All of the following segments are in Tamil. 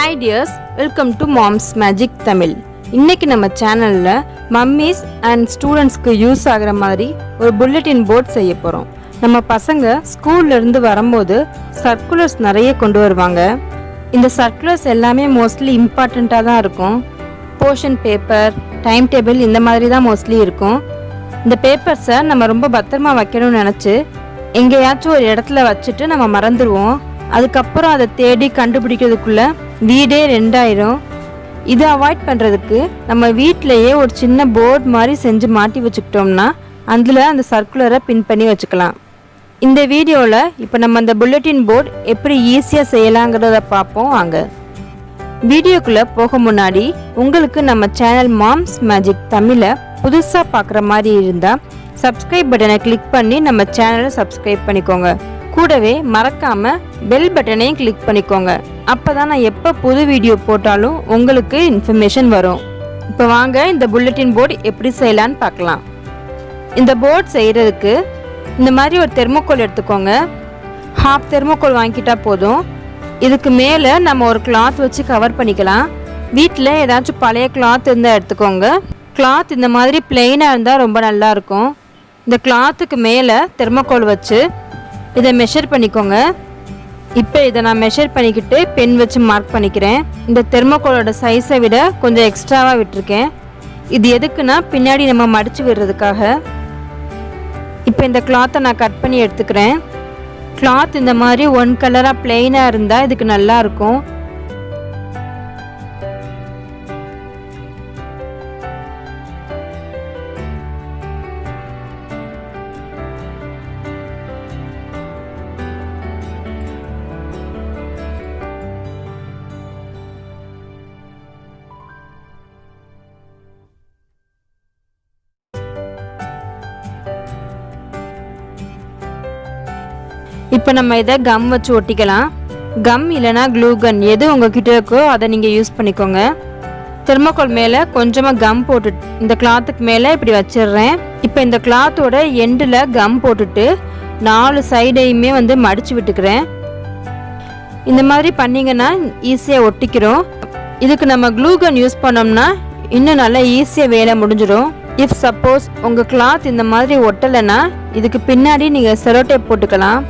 Hi dears, welcome to Mom's Magic Tamil. இன்னைக்கு நம்ம சேனல்ல மம்மிஸ் அண்ட் ஸ்டூடெண்ட்ஸ்க்கு யூஸ் ஆகுற மாதிரி ஒரு புல்லட்டின் போர்ட் செய்ய போறோம். நம்ம பசங்க ஸ்கூல்ல இருந்து வரும்போது சர்க்குலர்ஸ் நிறைய கொண்டு வருவாங்க. இந்த சர்க்குலர்ஸ் எல்லாமே மோஸ்ட்லி இம்பார்ட்டண்டா தான் இருக்கும். போர்ஷன் பேப்பர், டைம் டேபிள் இந்த மாதிரி தான் மோஸ்ட்லி இருக்கும். இந்த பேப்பர்ஸை நம்ம ரொம்ப பத்திரமா வைக்கணும்னு நினச்சி எங்கேயாச்சும் ஒரு இடத்துல வச்சுட்டு நம்ம மறந்துடுவோம். அதுக்கப்புறம் அதை தேடி கண்டுபிடிக்கிறதுக்குள்ள வீடே ரெண்டாயிரும். இதை அவாய்ட் பண்ணுறதுக்கு நம்ம வீட்டிலையே ஒரு சின்ன போர்டு மாதிரி செஞ்சு மாட்டி வச்சுக்கிட்டோம்னா அதில் அந்த சர்க்குலரை பின் பண்ணி வச்சுக்கலாம். இந்த வீடியோவில் இப்போ நம்ம அந்த புல்லட்டின் போர்டு எப்படி ஈஸியாக செய்யலாங்கிறத பார்ப்போம் வாங்க. வீடியோக்குள்ளே போக முன்னாடி உங்களுக்கு நம்ம சேனல் மாம்ஸ் மேஜிக் தமிழை புதுசாக பார்க்குற மாதிரி இருந்தால் சப்ஸ்கிரைப் பட்டனை கிளிக் பண்ணி நம்ம சேனலை சப்ஸ்கிரைப் பண்ணிக்கோங்க. கூடவே மறக்காமல் பெல் பட்டனையும் கிளிக் பண்ணிக்கோங்க. அப்போ தான் நான் எப்போ புது வீடியோ போட்டாலும் உங்களுக்கு இன்ஃபர்மேஷன் வரும். இப்போ வாங்க இந்த புல்லட்டின் போர்டு எப்படி செய்யலான்னு பார்க்கலாம். இந்த போர்டு செய்கிறதுக்கு இந்த மாதிரி ஒரு தெர்மோகோல் எடுத்துக்கோங்க. ஹாஃப் தெர்மோகோல் வாங்கிக்கிட்டா போதும். இதுக்கு மேலே நம்ம ஒரு கிளாத் வச்சு கவர் பண்ணிக்கலாம். வீட்டில் ஏதாச்சும் பழைய கிளாத் இருந்தால் எடுத்துக்கோங்க. கிளாத் இந்த மாதிரி பிளெயினாக இருந்தால் ரொம்ப நல்லாயிருக்கும். இந்த கிளாத்துக்கு மேலே தெர்மோகோல் வச்சு இதை மெஷர் பண்ணிக்கோங்க. இப்போ இதை நான் மெஷர் பண்ணிக்கிட்டு பென் வச்சு மார்க் பண்ணிக்கிறேன். இந்த தெர்மோகோலோட சைஸை விட கொஞ்சம் எக்ஸ்ட்ராவாக விட்டுருக்கேன். இது எதுக்குன்னா பின்னாடி நம்ம மடித்து விடுறதுக்காக. இப்போ இந்த கிளாத்தை நான் கட் பண்ணி எடுத்துக்கிறேன். கிளாத் இந்த மாதிரி ஒன் கலராக பிளெயினாக இருந்தால் இதுக்கு நல்லாயிருக்கும். இப்போ நம்ம இதை கம் வச்சு ஒட்டிக்கலாம். கம் இல்லைனா க்ளூ கன் எது உங்ககிட்ட இருக்கோ அதை நீங்கள் யூஸ் பண்ணிக்கோங்க. தெர்மோகோல் மேலே கொஞ்சமாக கம் போட்டு இந்த கிளாத்துக்கு மேலே இப்படி வச்சிடுறேன். இப்போ இந்த கிளாத்தோட எண்டில் கம் போட்டுட்டு 4 சைடையுமே மடித்து விட்டுக்கிறேன். இந்த மாதிரி பண்ணிங்கன்னா ஈஸியாக ஒட்டிக்கிறோம். இதுக்கு நம்ம க்ளூ கன் யூஸ் பண்ணோம்னா இன்னும் நல்லா ஈஸியாக வேலை முடிஞ்சிடும். இஃப் சப்போஸ் உங்கள் கிளாத் இந்த மாதிரி ஒட்டலைன்னா இதுக்கு பின்னாடி நீங்கள் செலோ டேப் போட்டுக்கலாம்.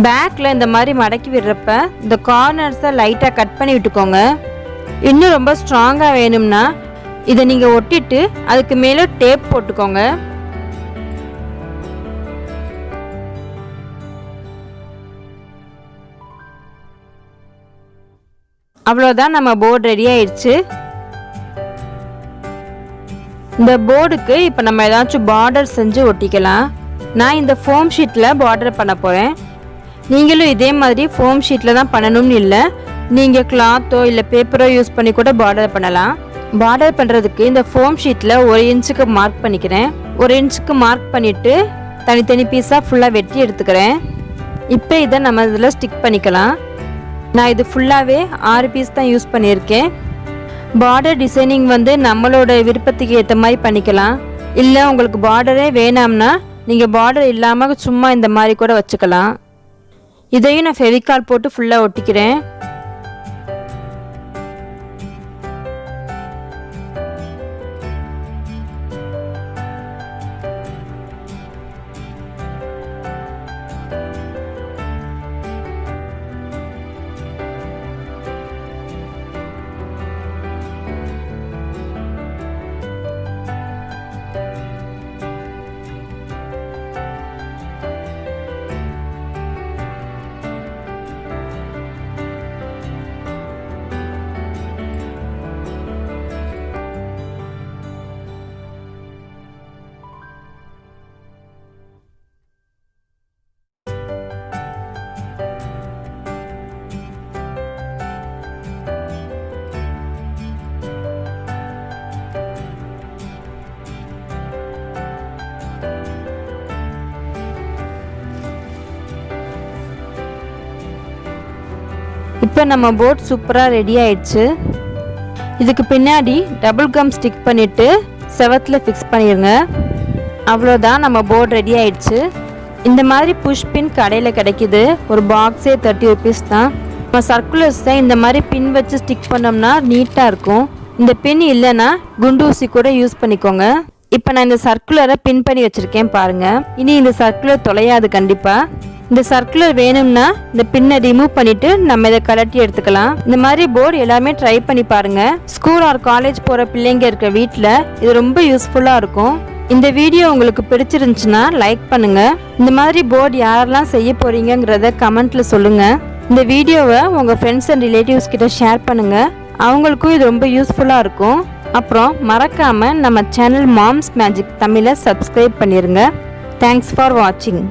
பேக்கில் இந்த மாதிரி மடக்கி விடுறப்ப இந்த கார்னர்ஸை லைட்டாக கட் பண்ணி விட்டுக்கோங்க. இன்னும் ரொம்ப ஸ்ட்ராங்காக வேணும்னா இதை நீங்கள் ஒட்டிட்டு அதுக்கு மேலே டேப் போட்டுக்கோங்க. அவ்வளோதான், நம்ம போர்டு ரெடி ஆயிடுச்சு. இந்த போர்டுக்கு இப்போ நம்ம ஏதாச்சும் பார்டர் செஞ்சு ஒட்டிக்கலாம். நான் இந்த ஃபோம் ஷீட்டில் பார்டர் பண்ண போகிறேன். நீங்களும் இதே மாதிரி ஃபோம் ஷீட்டில் தான் பண்ணணும்னு இல்லை, நீங்கள் கிளாத்தோ இல்லை பேப்பரோ யூஸ் பண்ணி கூட பார்டர் பண்ணலாம். பார்டர் பண்ணுறதுக்கு இந்த ஃபோம் ஷீட்டில் 1 இன்ச்சுக்கு மார்க் பண்ணிக்கிறேன். 1 இன்ச்சுக்கு மார்க் பண்ணிவிட்டு தனித்தனி பீஸாக ஃபுல்லாக வெட்டி எடுத்துக்கிறேன். இப்போ இதை நம்ம இதில் ஸ்டிக் பண்ணிக்கலாம். நான் இது ஃபுல்லாகவே 6 பீஸ் தான் யூஸ் பண்ணியிருக்கேன். பார்டர் டிசைனிங் நம்மளோட விருப்பத்துக்கு ஏற்ற மாதிரி பண்ணிக்கலாம். இல்லை உங்களுக்கு பார்டரே வேணாம்னா நீங்கள் பார்டர் இல்லாமல் சும்மா இந்த மாதிரி கூட வச்சுக்கலாம். இதையும் நான் ஃபெவிகால் போட்டு ஃபுல்லாக ஒட்டிக்கிறேன். இப்போ நம்ம போர்ட் சூப்பராக ரெடி ஆயிடுச்சு. இதுக்கு பின்னாடி டபுள் கம் ஸ்டிக் பண்ணிவிட்டு செவத்தில் ஃபிக்ஸ் பண்ணிடுங்க. அவ்வளோதான், நம்ம போர்ட் ரெடி ஆயிடுச்சு. இந்த மாதிரி புஷ் பின் கடையில் கிடைக்கிது. ஒரு பாக்ஸே 30 rupees தான். நம்ம சர்க்குலர்ஸை இந்த மாதிரி பின் வச்சு ஸ்டிக் பண்ணோம்னா நீட்டாக இருக்கும். இந்த பின் இல்லைன்னா குண்டு ஊசி கூட யூஸ் பண்ணிக்கோங்க. இப்போ நான் இந்த சர்க்குலரை பின் பண்ணி வச்சுருக்கேன் பாருங்கள். இனி இந்த சர்க்குலர் தொலையாது கண்டிப்பாக. இந்த சர்க்குலர் வேணும்னா இந்த பின்னை ரிமூவ் பண்ணிவிட்டு நம்ம இதை கலட்டி எடுத்துக்கலாம். இந்த மாதிரி போர்டு எல்லாமே ட்ரை பண்ணி பாருங்கள். ஸ்கூல் ஆர் காலேஜ் போகிற பிள்ளைங்க இருக்கிற வீட்டில் இது ரொம்ப யூஸ்ஃபுல்லாக இருக்கும். இந்த வீடியோ உங்களுக்கு பிடிச்சிருந்துச்சுன்னா லைக் பண்ணுங்கள். இந்த மாதிரி போர்டு யாரெல்லாம் செய்ய போகிறீங்கிறத கமெண்ட்டில் சொல்லுங்கள். இந்த வீடியோவை உங்கள் ஃப்ரெண்ட்ஸ் அண்ட் ரிலேட்டிவ்ஸ் கிட்ட ஷேர் பண்ணுங்கள். அவங்களுக்கும் இது ரொம்ப யூஸ்ஃபுல்லாக இருக்கும். அப்புறம் மறக்காமல் நம்ம சேனல் மாம்ஸ் மேஜிக் தமிழை சப்ஸ்கிரைப் பண்ணிடுங்க. தேங்க்ஸ் ஃபார் வாட்சிங்.